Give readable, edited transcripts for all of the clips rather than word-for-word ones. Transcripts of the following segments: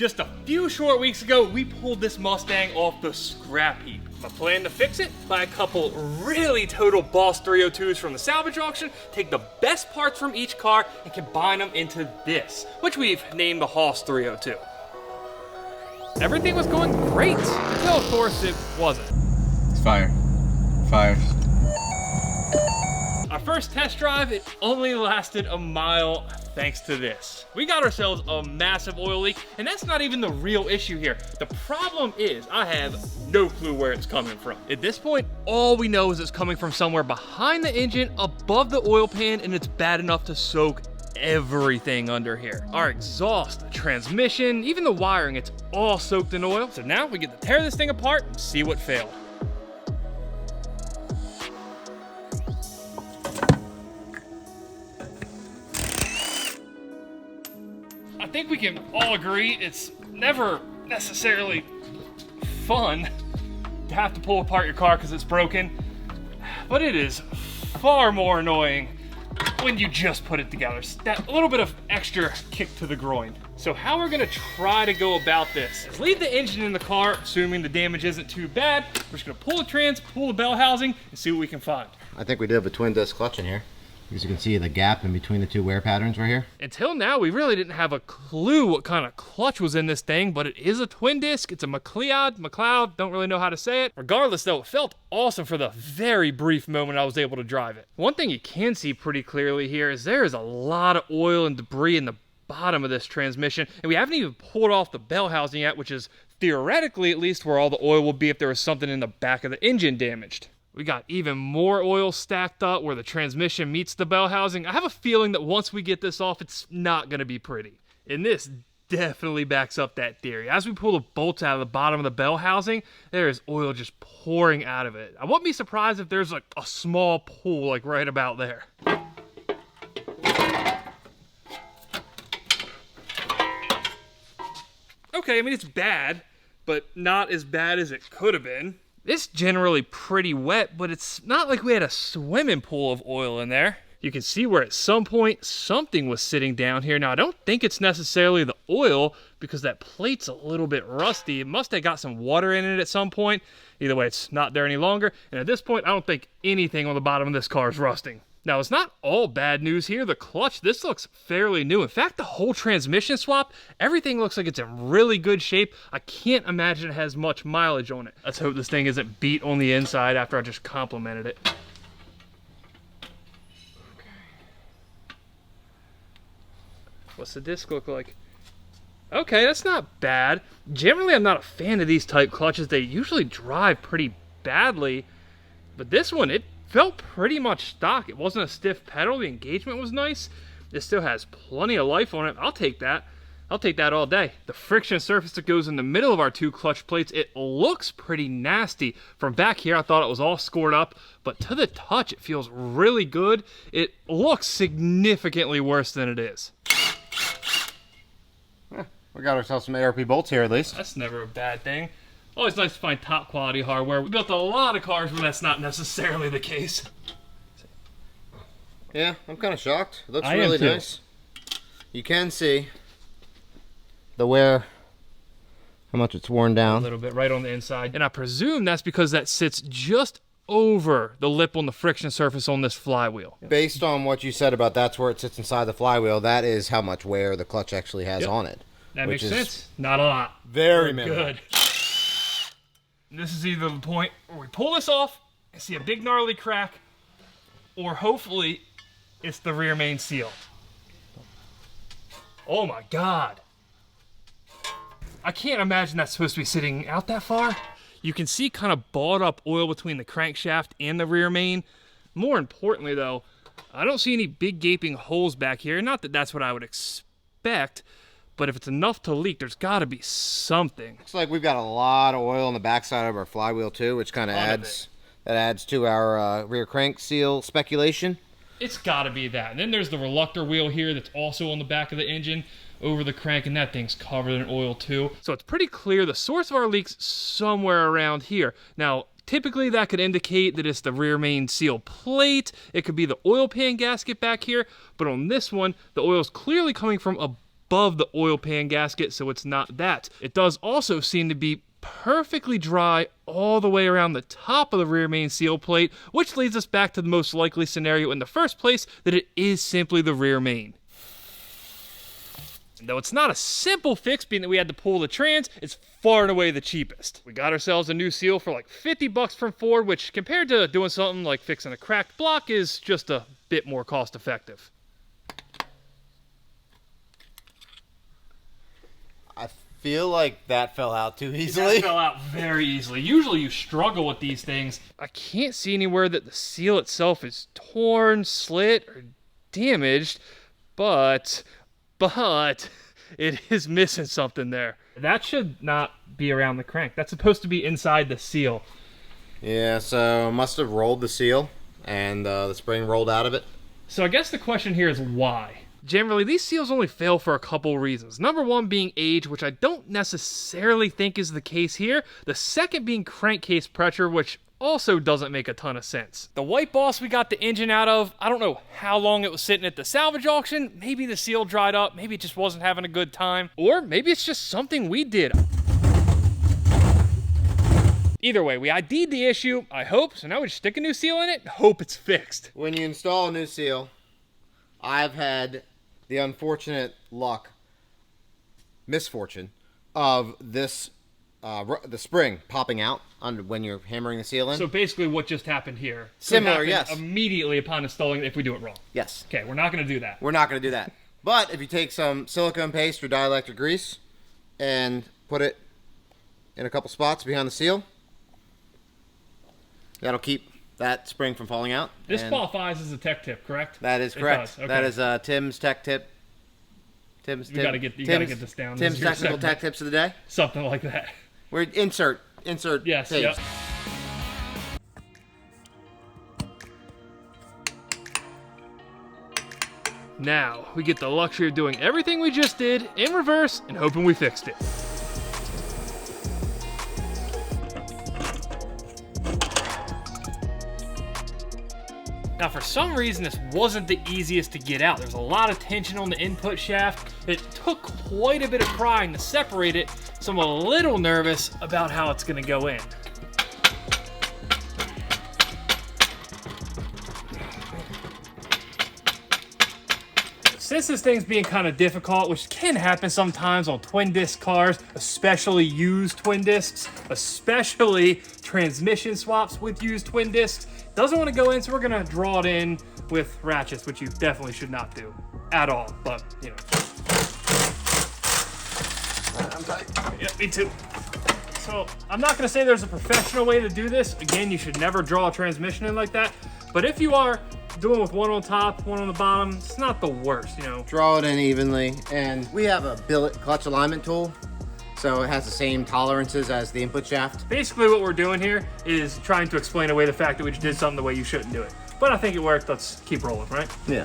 Just a few short weeks ago, we pulled this Mustang off the scrap heap. My plan to fix it? Buy a couple really total Boss 302s from the salvage auction, take the best parts from each car, and combine them into this, which we've named the Hoss 302. Everything was going great, until of course it wasn't. It's fire. Fire. Our first test drive, it only lasted a mile thanks to this. We got ourselves a massive oil leak, and that's not even the real issue here. The problem is I have no clue where it's coming from. At this point, all we know is it's coming from somewhere behind the engine, above the oil pan, and it's bad enough to soak everything under here. Our exhaust, the transmission, even the wiring, it's all soaked in oil. So now we get to tear this thing apart and see what failed. I think we can all agree it's never necessarily fun to have to pull apart your car because it's broken, but it is far more annoying when you just put it together. That little bit of extra kick to the groin. So how we're gonna try to go about this is leave the engine in the car, assuming the damage isn't too bad. We're just gonna pull the trans, pull the bell housing, and see what we can find. I think we do have a twin disc clutch in here. As you can see, the gap in between the two wear patterns right here. Until now, we really didn't have a clue what kind of clutch was in this thing, but it is a twin disc. It's a McLeod, don't really know how to say it. Regardless though, it felt awesome for the very brief moment I was able to drive it. One thing you can see pretty clearly here is there is a lot of oil and debris in the bottom of this transmission, and we haven't even pulled off the bell housing yet, which is theoretically at least where all the oil will be if there was something in the back of the engine damaged. We got even more oil stacked up where the transmission meets the bell housing. I have a feeling that once we get this off, it's not gonna be pretty. And this definitely backs up that theory. As we pull the bolts out of the bottom of the bell housing, there is oil just pouring out of it. I wouldn't be surprised if there's like a small pool like right about there. Okay, I mean, it's bad, but not as bad as it could have been. It's generally pretty wet, but it's not like we had a swimming pool of oil in there. You can see where at some point something was sitting down here. Now, I don't think it's necessarily the oil because that plate's a little bit rusty. It must have got some water in it at some point. Either way, it's not there any longer. And at this point, I don't think anything on the bottom of this car is rusting. Now, it's not all bad news here. The clutch, this looks fairly new. In fact, the whole transmission swap, everything looks like it's in really good shape. I can't imagine it has much mileage on it. Let's hope this thing isn't beat on the inside after I just complimented it. Okay. What's the disc look like? Okay, that's not bad. Generally, I'm not a fan of these type clutches. They usually drive pretty badly, but this one, it felt pretty much stock. It wasn't a stiff pedal. The engagement was nice. It still has plenty of life on it. I'll take that. I'll take that all day. The friction surface that goes in the middle of our two clutch plates, it looks pretty nasty. From back here, I thought it was all scored up, but to the touch, it feels really good. It looks significantly worse than it is. Yeah, we got ourselves some ARP bolts here at least. That's never a bad thing. Always nice to find top quality hardware. We built a lot of cars where that's not necessarily the case. Yeah, I'm kind of shocked. It looks really nice. You can see the wear, how much it's worn down. A little bit right on the inside. And I presume that's because that sits just over the lip on the friction surface on this flywheel. Based on what you said about that's where it sits inside the flywheel, that is how much wear the clutch actually has on it. That makes sense. Not a lot. Very minimal. Good. This is either the point where we pull this off and see a big gnarly crack, or hopefully it's the rear main seal. Oh my God. I can't imagine that's supposed to be sitting out that far. You can see kind of balled up oil between the crankshaft and the rear main. More importantly though, I don't see any big gaping holes back here. Not that that's what I would expect, but if it's enough to leak, there's got to be something. Looks like we've got a lot of oil on the backside of our flywheel too, which kind of adds to our rear crank seal speculation. It's got to be that. And then there's the reluctor wheel here that's also on the back of the engine over the crank, and that thing's covered in oil too. So it's pretty clear the source of our leak's somewhere around here. Now, typically that could indicate that it's the rear main seal plate. It could be the oil pan gasket back here, but on this one, the oil's clearly coming from above the oil pan gasket, so it's not that. It does also seem to be perfectly dry all the way around the top of the rear main seal plate, which leads us back to the most likely scenario in the first place, that it is simply the rear main. And though it's not a simple fix, being that we had to pull the trans, it's far and away the cheapest. We got ourselves a new seal for like 50 bucks from Ford, which compared to doing something like fixing a cracked block is just a bit more cost effective. I feel like that fell out too easily. That fell out very easily. Usually you struggle with these things. I can't see anywhere that the seal itself is torn, slit, or damaged, but it is missing something there. That should not be around the crank. That's supposed to be inside the seal. Yeah, so must have rolled the seal and the spring rolled out of it. So I guess the question here is why? Generally, these seals only fail for a couple reasons. Number one being age, which I don't necessarily think is the case here. The second being crankcase pressure, which also doesn't make a ton of sense. The White Boss we got the engine out of, I don't know how long it was sitting at the salvage auction. Maybe the seal dried up, maybe it just wasn't having a good time, or maybe it's just something we did. Either way, we ID'd the issue, I hope, so now we just stick a new seal in it and hope it's fixed. When you install a new seal, I've had the unfortunate misfortune of this the spring popping out when you're hammering the seal in. So basically what just happened here. Similar, yes. Immediately upon installing it if we do it wrong. Yes. Okay, we're not going to do that. We're not going to do that. But if you take some silicone paste or dielectric grease and put it in a couple spots behind the seal, that'll keep that spring from falling out. This qualifies as a tech tip, correct? That is correct. Okay. That is Tim's tech tip. You got to get this down. Tim's technical tech tips of the day. Something like that. We're insert. Yes. page. Yep. Now we get the luxury of doing everything we just did in reverse and hoping we fixed it. Now, for some reason, this wasn't the easiest to get out. There's a lot of tension on the input shaft. It took quite a bit of prying to separate it, so I'm a little nervous about how it's gonna go in. Since this thing's being kind of difficult, which can happen sometimes on twin disc cars, especially used twin discs, especially transmission swaps with used twin discs, doesn't want to go in, so we're gonna draw it in with ratchets, which you definitely should not do at all, but you know. I'm tight. Yep, me too. So I'm not gonna say there's a professional way to do this. Again, you should never draw a transmission in like that, but if you are doing with one on top, one on the bottom, it's not the worst, you know. Draw it in evenly, and we have a billet clutch alignment tool, so it has the same tolerances as the input shaft. Basically what we're doing here is trying to explain away the fact that we just did something the way you shouldn't do it. But I think it worked. Let's keep rolling, right? Yeah.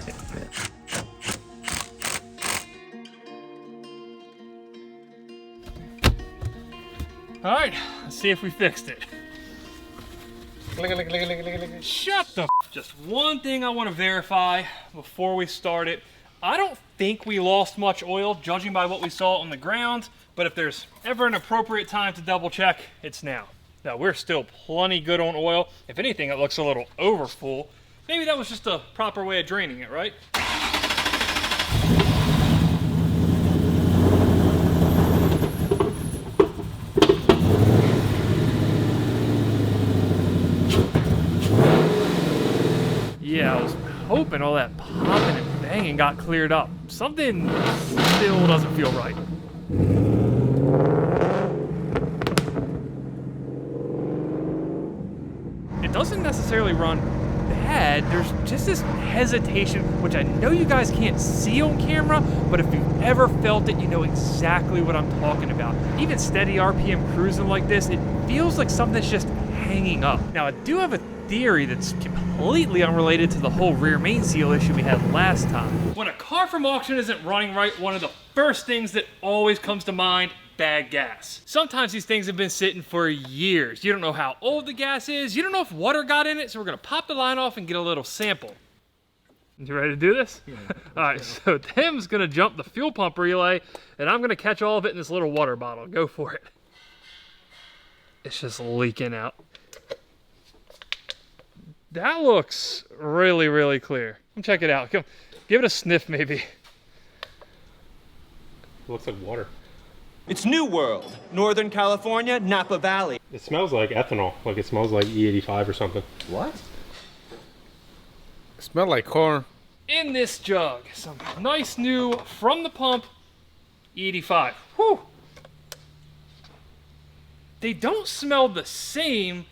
All right, let's see if we fixed it. Shut the f. Just one thing I want to verify before we start it. I don't think we lost much oil, judging by what we saw on the ground, but if there's ever an appropriate time to double check, it's now. Now, we're still plenty good on oil. If anything, it looks a little over full. Maybe that was just a proper way of draining it, right? Yeah, I was hoping all that popping and banging got cleared up. Something still doesn't feel right. It doesn't necessarily run bad. There's just this hesitation, which I know you guys can't see on camera, but if you've ever felt it, you know exactly what I'm talking about. Even steady RPM cruising like this, it feels like something's just hanging up. Now, I do have a theory that's completely unrelated to the whole rear main seal issue we had last time. When a car from auction isn't running right, one of the first things that always comes to mind, bad gas. Sometimes these things have been sitting for years. You don't know how old the gas is, you don't know if water got in it, so we're gonna pop the line off and get a little sample. You ready to do this? Yeah. All right, so Tim's gonna jump the fuel pump relay, and I'm gonna catch all of it in this little water bottle. Go for it. It's just leaking out. That looks really, really clear. Come check it out. Come, give it a sniff, maybe. It looks like water. It's New World, Northern California, Napa Valley. It smells like ethanol, like it smells like E85 or something. What? It smelled like corn. In this jug, some nice new, from the pump, E85. Whew. They don't smell the same,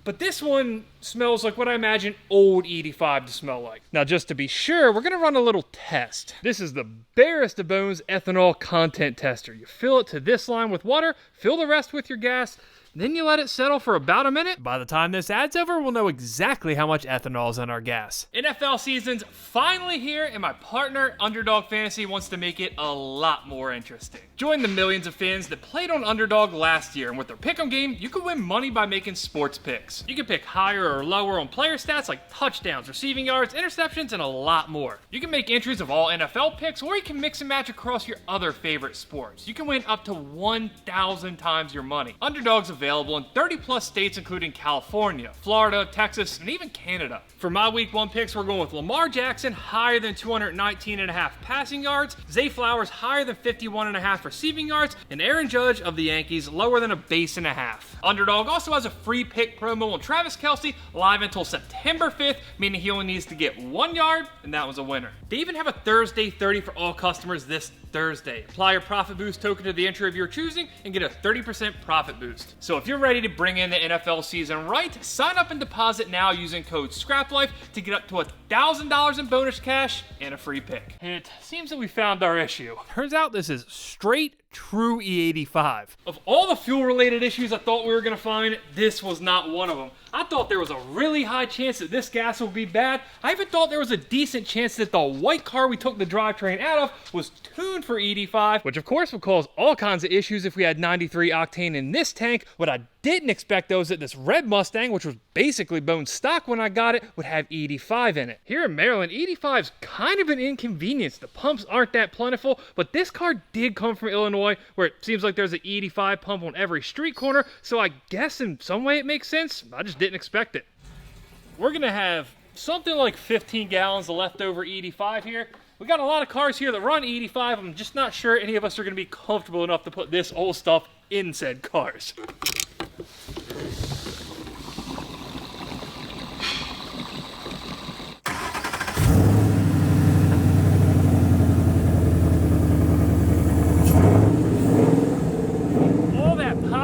but this one smells like what I imagine old E85 to smell like. Now, just to be sure, we're gonna run a little test. This is the barest of bones ethanol content tester. You fill it to this line with water, fill the rest with your gas, then you let it settle for about a minute. By the time this ad's over, we'll know exactly how much ethanol is in our gas. NFL season's finally here, and my partner, Underdog Fantasy, wants to make it a lot more interesting. Join the millions of fans that played on Underdog last year, and with their pick'em game, you can win money by making sports picks. You can pick higher or lower on player stats like touchdowns, receiving yards, interceptions, and a lot more. You can make entries of all NFL picks, or you can mix and match across your other favorite sports. You can win up to 1,000 times your money. Underdog's available in 30 plus states, including California, Florida, Texas, and even Canada. For my week 1 picks, we're going with Lamar Jackson higher than 219.5 passing yards, Zay Flowers higher than 51.5 receiving yards, and Aaron Judge of the Yankees lower than a base and a half. Underdog also has a free pick promo on Travis Kelce live until September 5th, meaning he only needs to get 1 yard, and that was a winner. They even have a Thursday 30 for all customers this Thursday. Apply your profit boost token to the entry of your choosing and get a 30% profit boost. So if you're ready to bring in the NFL season right, sign up and deposit now using code ScrapLife to get up to $1,000 in bonus cash and a free pick. It seems that we found our issue. Turns out this is straight true E85. Of all the fuel related issues I thought we were gonna find, this was not one of them. I thought there was a really high chance that this gas would be bad. I even thought there was a decent chance that the white car we took the drivetrain out of was tuned for E85, which of course would cause all kinds of issues if we had 93 octane in this tank. What I didn't expect though is that this red Mustang, which was basically bone stock when I got it, would have E85 in it. Here in Maryland, E85 is kind of an inconvenience. The pumps aren't that plentiful, but this car did come from Illinois, where it seems like there's an E85 pump on every street corner, so I guess in some way it makes sense. I just didn't expect it. We're gonna have something like 15 gallons of leftover E85 here. We got a lot of cars here that run E85. I'm just not sure any of us are gonna be comfortable enough to put this old stuff in said cars.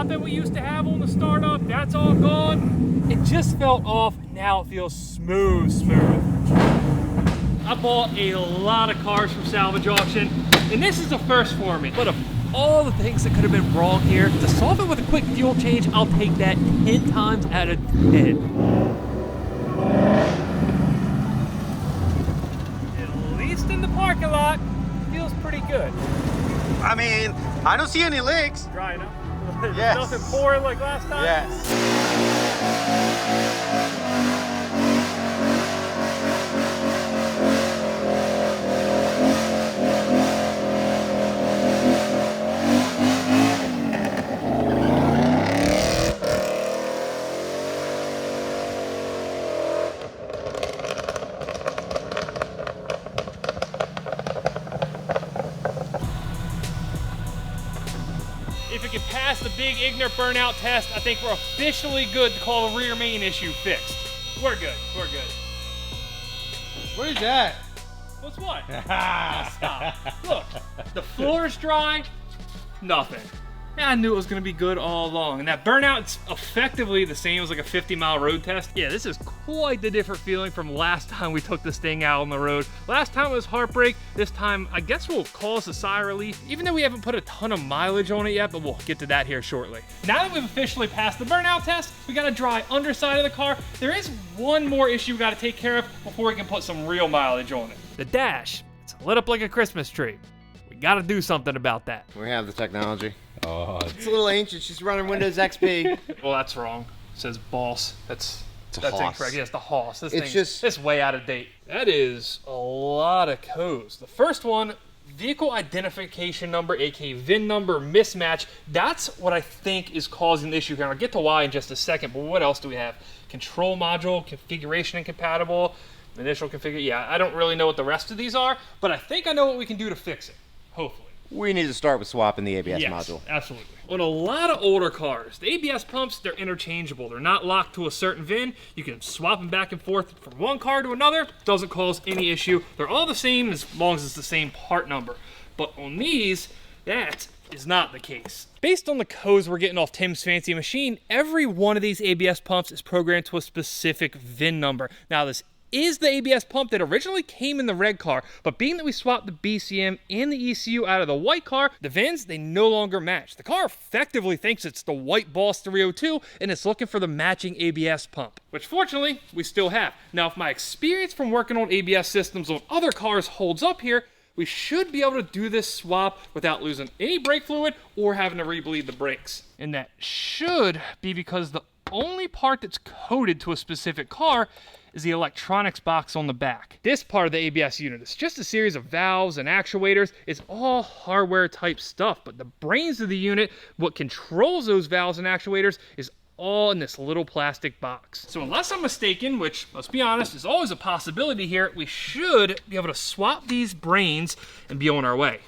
That we used to have on the startup, that's all gone. It just felt off. Now it feels smooth. I bought a lot of cars from salvage auction, and this is the first for me. But of all the things that could have been wrong here, to solve it with a quick fuel change, I'll take that 10 times out of 10. At least in the parking lot, feels pretty good. I mean, I don't see any leaks. Dry enough. Yes. Nothing pouring like last time? Yes. If it can pass the big igniter burnout test, I think we're officially good to call the rear main issue fixed. We're good. What is that? What's what? Oh, stop. Look, the floor is dry, nothing. Yeah, I knew it was gonna be good all along. And that burnout's effectively the same as like a 50-mile road test. Yeah, this is quite the different feeling from last time we took this thing out on the road. Last time it was heartbreak. This time, I guess we'll call us a sigh of relief, even though we haven't put a ton of mileage on it yet, but we'll get to that here shortly. Now that we've officially passed the burnout test, we got a dry underside of the car. There is one more issue we gotta take care of before we can put some real mileage on it. The dash, it's lit up like a Christmas tree. We gotta do something about that. We have the technology. Oh, It's a little ancient. She's running Windows XP. Well, that's wrong. It says boss. That's It's a That's Hoss. incorrect. Yes, the Hoss. This It's thing's just- it's way out of date. That is a lot of codes. The first one, vehicle identification number, aka VIN number mismatch. That's what I think is causing the issue here. I'll get to why in just a second, but what else do we have? Control module, configuration incompatible, initial configure. Yeah, I don't really know what the rest of these are, but I think I know what we can do to fix it, hopefully. We need to start with swapping the ABS Yes, module. absolutely. On a lot of older cars, the ABS pumps, they're interchangeable. They're not locked to a certain VIN. You can swap them back and forth from one car to another. Doesn't cause any issue. They're all the same as long as it's the same part number. But on these, that is not the case. Based on the codes we're getting off Tim's fancy machine, every one of these ABS pumps is programmed to a specific VIN number. Now, this is the ABS pump that originally came in the red car, but being that we swapped the BCM and the ECU out of the white car, the VINs, they no longer match. The car effectively thinks it's the white Boss 302 and it's looking for the matching ABS pump, which fortunately we still have. Now, if my experience from working on ABS systems on other cars holds up here, we should be able to do this swap without losing any brake fluid or having to rebleed the brakes. And that should be because the only part that's coded to a specific car is the electronics box on the back. This part of the ABS unit is just a series of valves and actuators. It's all hardware type stuff, but the brains of the unit, what controls those valves and actuators, is all in this little plastic box. So unless I'm mistaken, which, let's be honest, is always a possibility here, we should be able to swap these brains and be on our way.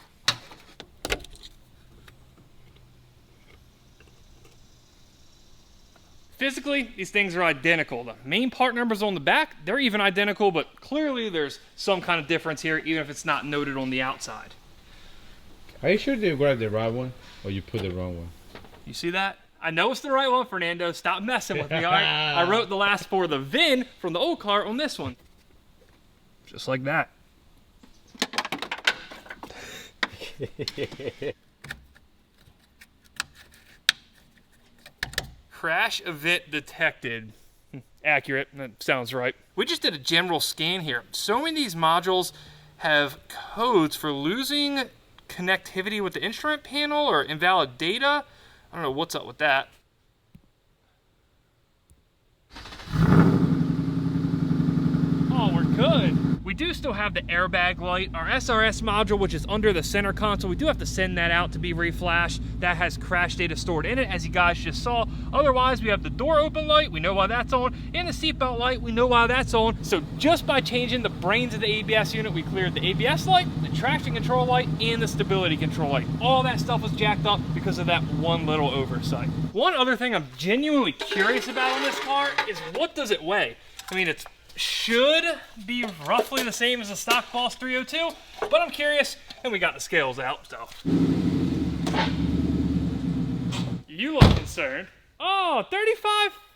Physically, these things are identical. The main part numbers on the back, they're even identical, but clearly there's some kind of difference here, even if it's not noted on the outside. Are you sure they grabbed the right one, or you put the wrong one? You see that? I know it's the right one, Fernando. Stop messing with me, all right? I wrote the last four of the VIN from the old car on this one. Just like that. Crash event detected. Accurate, that sounds right. We just did a general scan here. So many of these modules have codes for losing connectivity with the instrument panel or invalid data. I don't know what's up with that. Oh, we're good. We do still have the airbag light. Our SRS module, which is under the center console, we do have to send that out to be reflashed. That has crash data stored in it, as you guys just saw. Otherwise, we have the door open light, we know why that's on, and the seatbelt light, we know why that's on. So just by changing the brains of the ABS unit, we cleared the ABS light, the traction control light, and the stability control light. All that stuff was jacked up because of that one little oversight. One other thing I'm genuinely curious about on this car is what does it weigh? I mean, it should be roughly the same as the stock Boss 302, but I'm curious, and we got the scales out, so. You look concerned. Oh,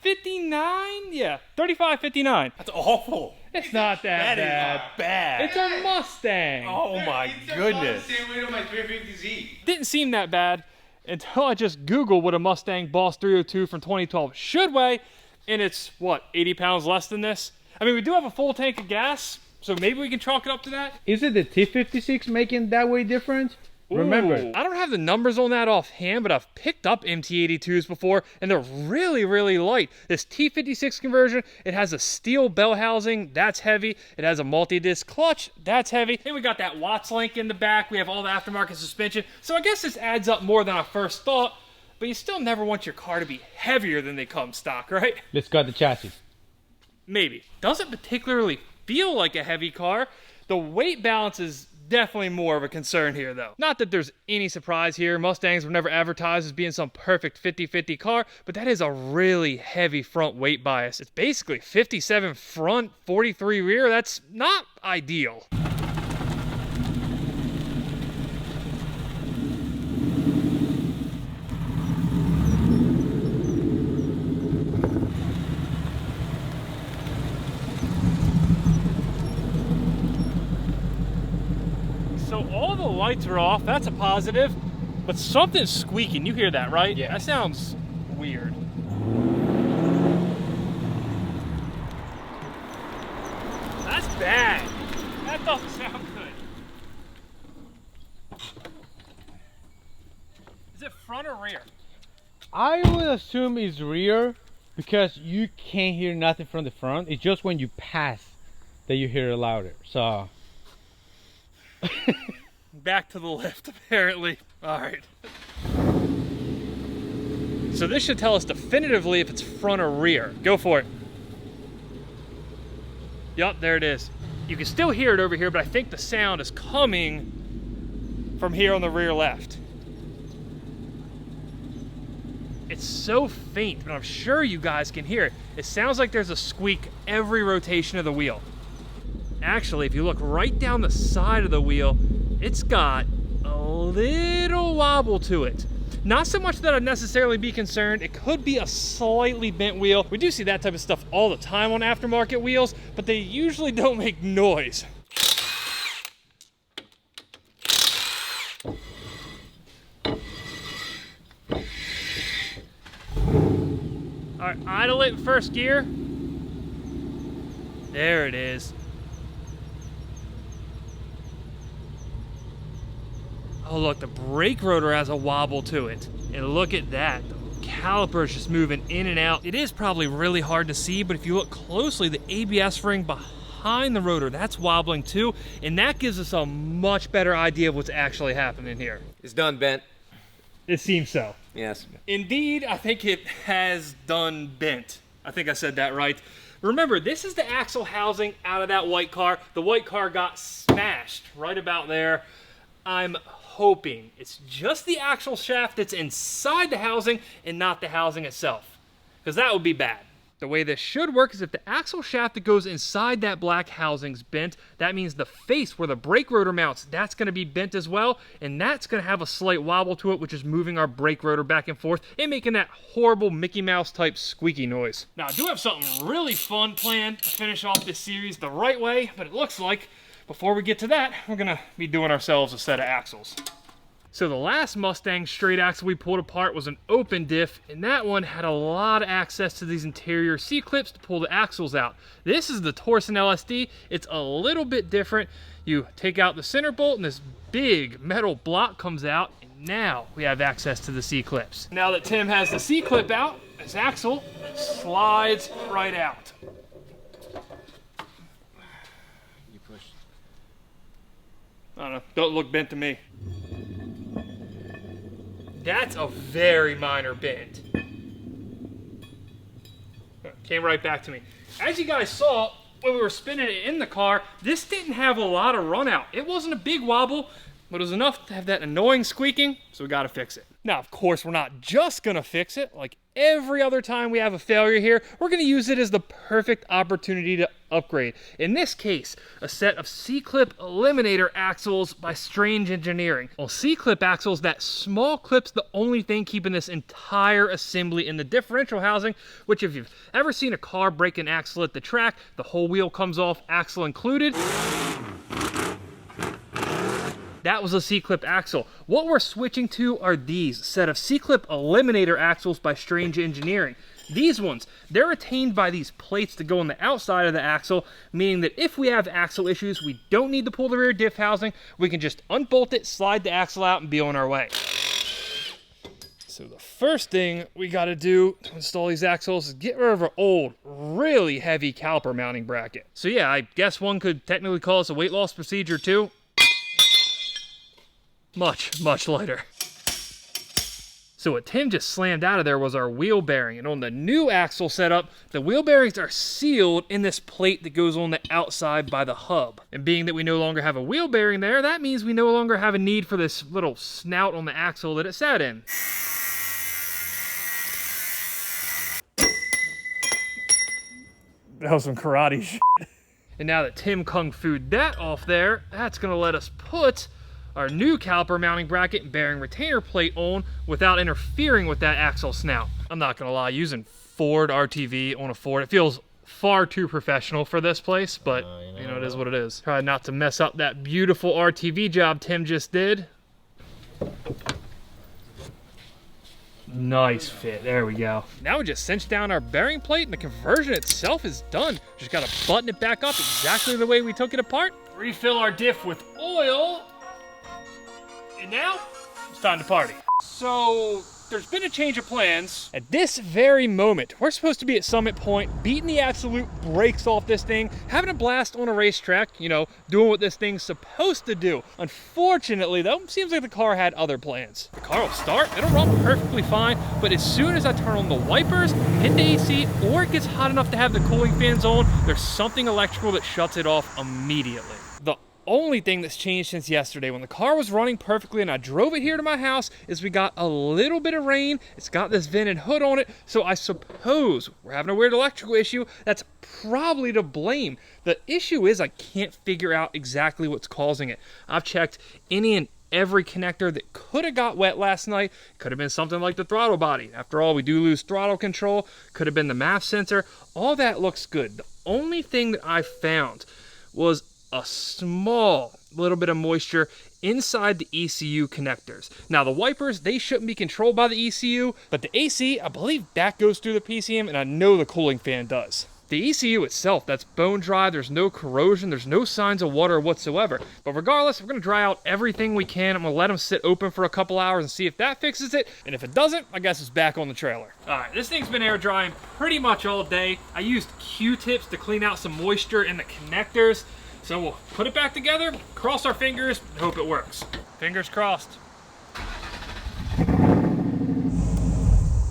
35.59? Yeah, 35.59. That's awful. It's not that bad. Is bad. It's a Mustang. Oh my goodness. Same weight on my 350Z. Didn't seem that bad until I just Googled what a Mustang Boss 302 from 2012 should weigh, and it's, what, 80 pounds less than this? I mean, we do have a full tank of gas, so maybe we can chalk it up to that. Is it the T56 making that way difference? Remember, Ooh, I don't have the numbers on that offhand, but I've picked up MT82s before, and they're really, really light. This T56 conversion, it has a steel bell housing, that's heavy. It has a multi-disc clutch, that's heavy. And we got that Watts link in the back. We have all the aftermarket suspension. So I guess this adds up more than I first thought, but you still never want your car to be heavier than they come stock, right? let's cut the chassis. Maybe. Doesn't particularly feel like a heavy car. The weight balance is definitely more of a concern here, though. Not that there's any surprise here. Mustangs were never advertised as being some perfect 50-50 car, but that is a really heavy front weight bias. It's basically 57 front, 43 rear. That's not ideal. So all the lights are off, that's a positive, but something's squeaking. You hear that, right? Yeah. That sounds weird. That's bad. That doesn't sound good. Is it front or rear? I would assume it's rear, Because you can't hear nothing from the front. It's just when you pass that you hear it louder. So back to the left, apparently. All right. So this should tell us definitively if it's front or rear. Go for it. Yup, there it is. You can still hear it over here, but I think the sound is coming from here on the rear left. It's so faint, but I'm sure you guys can hear it. It sounds like there's a squeak every rotation of the wheel. Actually, if you look right down the side of the wheel, it's got a little wobble to it. Not so much that I'd necessarily be concerned. It could be a slightly bent wheel. We do see that type of stuff all the time on aftermarket wheels, but they usually don't make noise. All right, idle it in first gear. There it is. Oh look, the brake rotor has a wobble to it. And look at that, the caliper is just moving in and out. It is probably really hard to see, but if you look closely, the ABS ring behind the rotor, that's wobbling too. And that gives us a much better idea of what's actually happening here. It's done bent. It seems so. Yes. Indeed, I think it has done bent. I think I said that right. Remember, this is the axle housing out of that white car. The white car got smashed right about there. I'm hoping it's just the axle shaft that's inside the housing and not the housing itself, because that would be bad. The way this should work is if the axle shaft that goes inside that black housing's bent, that means the face where the brake rotor mounts, that's going to be bent as well, and that's going to have a slight wobble to it, which is moving our brake rotor back and forth and making that horrible Mickey Mouse type squeaky noise. Now, I do have something really fun planned to finish off this series the right way, but it looks like before we get to that, we're going to be doing ourselves a set of axles. So the last Mustang straight axle we pulled apart was an open diff, and that one had a lot of access to these interior C-clips to pull the axles out. This is the Torsen LSD. It's a little bit different. You take out the center bolt and this big metal block comes out, and now we have access to the C-clips. Now that Tim has the C-clip out, this axle slides right out. You push. I don't know, don't look bent to me. That's a very minor bend. Came right back to me. As you guys saw, when we were spinning it in the car, this didn't have a lot of run out. It wasn't a big wobble, but it was enough to have that annoying squeaking, so we gotta fix it. Now, of course, we're not just gonna fix it. Like every other time we have a failure here, we're gonna use it as the perfect opportunity to upgrade. In this case, a set of C-clip eliminator axles by Strange Engineering. Well, C-clip axles, that small clip's the only thing keeping this entire assembly in the differential housing, which if you've ever seen a car break an axle at the track, the whole wheel comes off, axle included. That was a C-clip axle. What we're switching to are these set of C-clip eliminator axles by Strange Engineering. These ones, they're retained by these plates that go on the outside of the axle, meaning that if we have axle issues, we don't need to pull the rear diff housing. We can just unbolt it, slide the axle out, and be on our way. So the first thing we got to do to install these axles is get rid of our old, really heavy caliper mounting bracket. So yeah, I guess one could technically call this a weight loss procedure too. Much, much lighter. So what Tim just slammed out of there was our wheel bearing, and on the new axle setup, the wheel bearings are sealed in this plate that goes on the outside by the hub. And being that we no longer have a wheel bearing there, that means we no longer have a need for this little snout on the axle that it sat in. That was some karate shit. And now that Tim kung fu'd that off there, that's gonna let us put our new caliper mounting bracket and bearing retainer plate on without interfering with that axle snout. I'm not gonna lie, using Ford RTV on a Ford, it feels far too professional for this place, but you know, it is what it is. Try not to mess up that beautiful RTV job Tim just did. Nice fit, there we go. Now we just cinch down our bearing plate and the conversion itself is done. Just gotta button it back up exactly the way we took it apart. Refill our diff with oil. And now, it's time to party. So, there's been a change of plans. At this very moment, we're supposed to be at Summit Point, beating the absolute brakes off this thing, having a blast on a racetrack, you know, doing what this thing's supposed to do. Unfortunately, though, seems like the car had other plans. The car will start, it'll run perfectly fine, but as soon as I turn on the wipers, hit the AC, or it gets hot enough to have the cooling fans on, there's something electrical that shuts it off immediately. The only thing that's changed since yesterday, when the car was running perfectly and I drove it here to my house, is we got a little bit of rain. It's got this vented hood on it, so I suppose we're having a weird electrical issue. That's probably to blame. The issue is I can't figure out exactly what's causing it. I've checked any and every connector that could have got wet last night. Could have been something like the throttle body. After all, we do lose throttle control. Could have been the MAF sensor. All that looks good. The only thing that I found was a small little bit of moisture inside the ECU connectors. Now the wipers, they shouldn't be controlled by the ECU, but the AC, I believe that goes through the PCM, and I know the cooling fan does. The ECU itself, that's bone dry, there's no corrosion, there's no signs of water whatsoever. But regardless, we're gonna dry out everything we can. I'm gonna let them sit open for a couple hours and see if that fixes it. And if it doesn't, I guess it's back on the trailer. All right, this thing's been air drying pretty much all day. I used Q-tips to clean out some moisture in the connectors. So we'll put it back together, cross our fingers, and hope it works. Fingers crossed.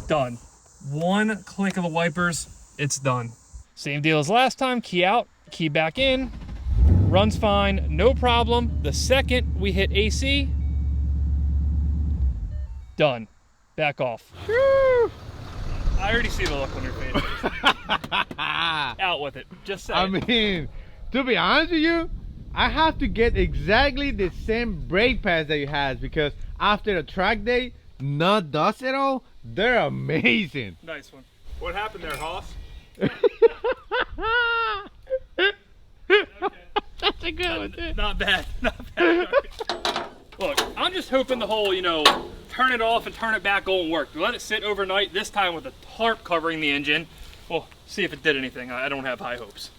Done. One click of the wipers, it's done. Same deal as last time, key out, key back in, runs fine, no problem. The second we hit AC, done. Back off. Woo! I already see the look on your face. Out with it, just say I mean, to be honest with you, I have to get exactly the same brake pads that you had, because after a track day, not dust at all, they're amazing. Nice one. What happened there, Hoss? That's a good one. Not bad, not bad. Okay. Look, I'm just hoping the whole, you know, turn it off and turn it back on work. We let it sit overnight, this time with a tarp covering the engine. We'll see if it did anything. I don't have high hopes.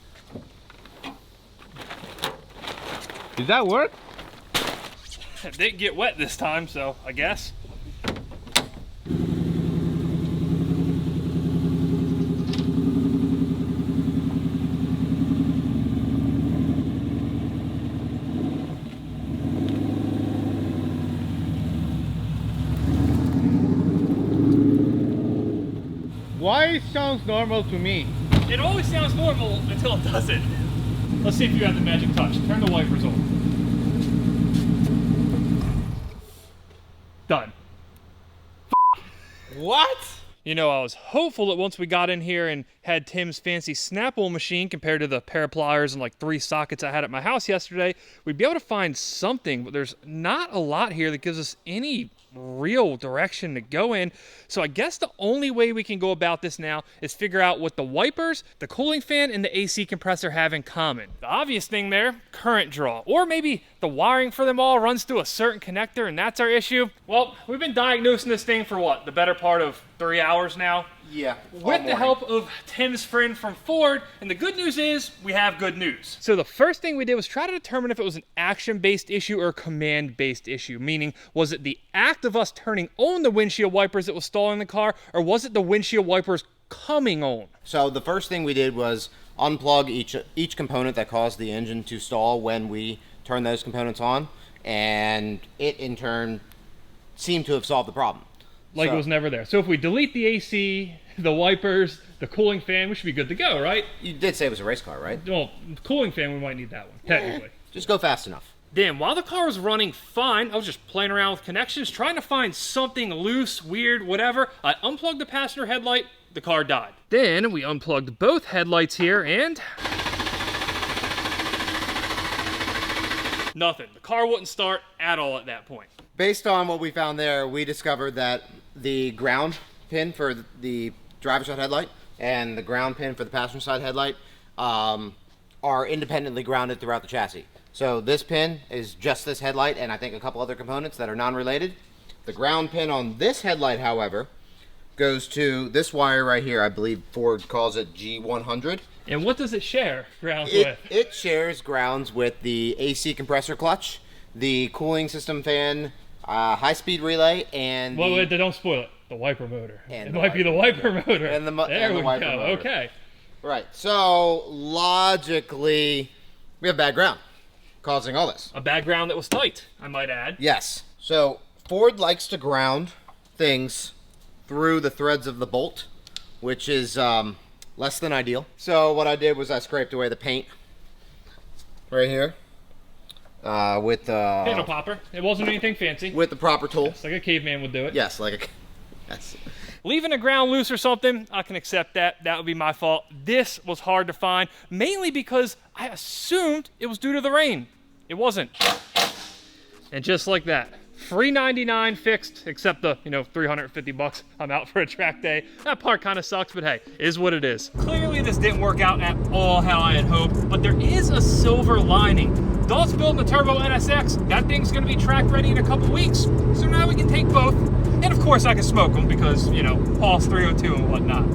Does that work? It didn't get wet this time, so I guess. Why it sounds normal to me? It always sounds normal until it doesn't. Let's see if you have the magic touch. Turn the wipers on. Done. What? You know, I was hopeful that once we got in here and had Tim's fancy Snap-on machine compared to the pair of pliers and like 3 sockets I had at my house yesterday, we'd be able to find something, but there's not a lot here that gives us any real direction to go in. So I guess the only way we can go about this now is figure out what the wipers, the cooling fan, and the AC compressor have in common. The obvious thing there, current draw. Or maybe the wiring for them all runs through a certain connector and that's our issue. Well, we've been diagnosing this thing for what, the better part of 3 hours now? Yeah. With the help of Tim's friend from Ford, and the good news is we have good news. So the first thing we did was try to determine if it was an action-based issue or a command-based issue, meaning was it the act of us turning on the windshield wipers that was stalling the car, or was it the windshield wipers coming on? So the first thing we did was unplug each component that caused the engine to stall when we turned those components on, and it in turn seemed to have solved the problem. Like it was never there. So if we delete the AC, the wipers, the cooling fan, we should be good to go, right? You did say it was a race car, right? Well, cooling fan, we might need that one, technically. Just go fast enough. Then, while the car was running fine, I was just playing around with connections, trying to find something loose, weird, whatever. I unplugged the passenger headlight, the car died. Then, we unplugged both headlights here, and nothing. The car wouldn't start at all at that point. Based on what we found there, we discovered that the ground pin for the driver's side headlight and the ground pin for the passenger side headlight are independently grounded throughout the chassis. So this pin is just this headlight and I think a couple other components that are non-related. The ground pin on this headlight, however, goes to this wire right here. I believe Ford calls it G100. And what does it share grounds with? It shares grounds with the AC compressor clutch, the cooling system fan, high-speed relay, and Wait, don't spoil it. The wiper motor. And it the might be the wiper motor. And the there and the we wiper go. motor. Okay. Right. So logically, we have bad ground, causing all this. A bad ground that was tight, I might add. Yes. So Ford likes to ground things through the threads of the bolt, which is less than ideal. So what I did was I scraped away the paint right here with Panel popper. It wasn't anything fancy. with the proper tool. It's like a caveman would do it. Yes, like a yes. Leaving the ground loose or something, I can accept that. That would be my fault. This was hard to find, mainly because I assumed it was due to the rain. It wasn't. And just like that, free 99 fixed, except the, 350 bucks I'm out for a track day. That part kind of sucks, but hey, is what it is. Clearly this didn't work out at all how I had hoped, but there is a silver lining. Daw's building the Turbo NSX. That thing's gonna be track ready in a couple weeks, so now we can take both. And of course I can smoke them because, Pulse 302 and whatnot.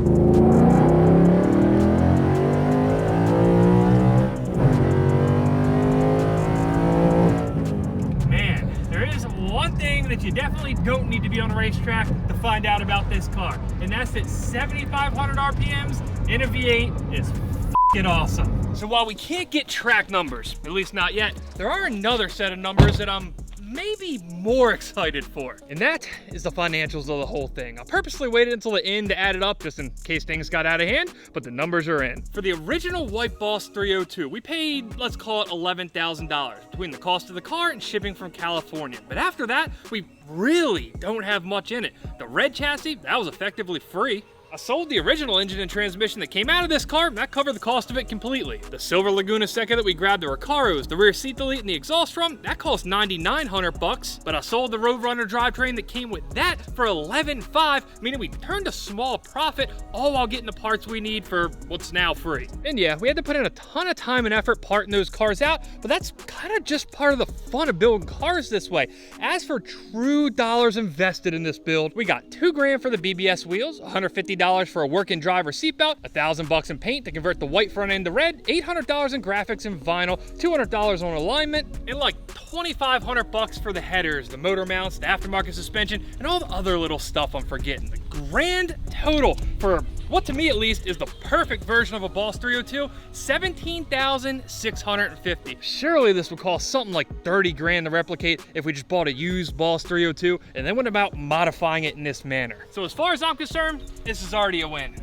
Man, there is one thing that you definitely don't need to be on a racetrack to find out about this car. And that's that 7,500 RPMs in a V8 is f***ing awesome. So while we can't get track numbers, at least not yet, there are another set of numbers that I'm maybe more excited for. And that is the financials of the whole thing. I purposely waited until the end to add it up just in case things got out of hand, but the numbers are in. For the original White Boss 302, we paid, let's call it $11,000 between the cost of the car and shipping from California. But after that, we really don't have much in it. The red chassis, that was effectively free. I sold the original engine and transmission that came out of this car, and that covered the cost of it completely. The silver Laguna Seca that we grabbed the Recaros, the rear seat delete, and the exhaust from, that cost $9,900 but I sold the Roadrunner drivetrain that came with that for $11,500, meaning we turned a small profit, all while getting the parts we need for what's now free. And yeah, we had to put in a ton of time and effort parting those cars out, but that's kind of just part of the fun of building cars this way. As for true dollars invested in this build, we got $2,000 for the BBS wheels, $150 for a working driver seatbelt, $1,000 in paint to convert the white front end to red, $800 in graphics and vinyl, $200 on alignment, and like $2,500 for the headers, the motor mounts, the aftermarket suspension, and all the other little stuff I'm forgetting. The grand total for what to me at least is the perfect version of a Boss 302, $17,650. Surely this would cost something like $30,000 to replicate if we just bought a used Boss 302 and then went about modifying it in this manner. So as far as I'm concerned, this is already a win.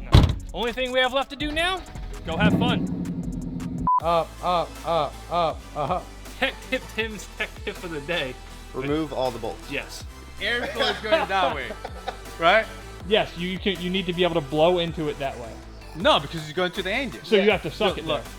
Only thing we have left to do now, go have fun. Up. Tech tip Tim's tech tip of the day. Remove all the bolts. Yes. Airflow is going that way, right? Yes, you need to be able to blow into it that way. No, because it's going to the engine. So you have to suck Look, it look. there.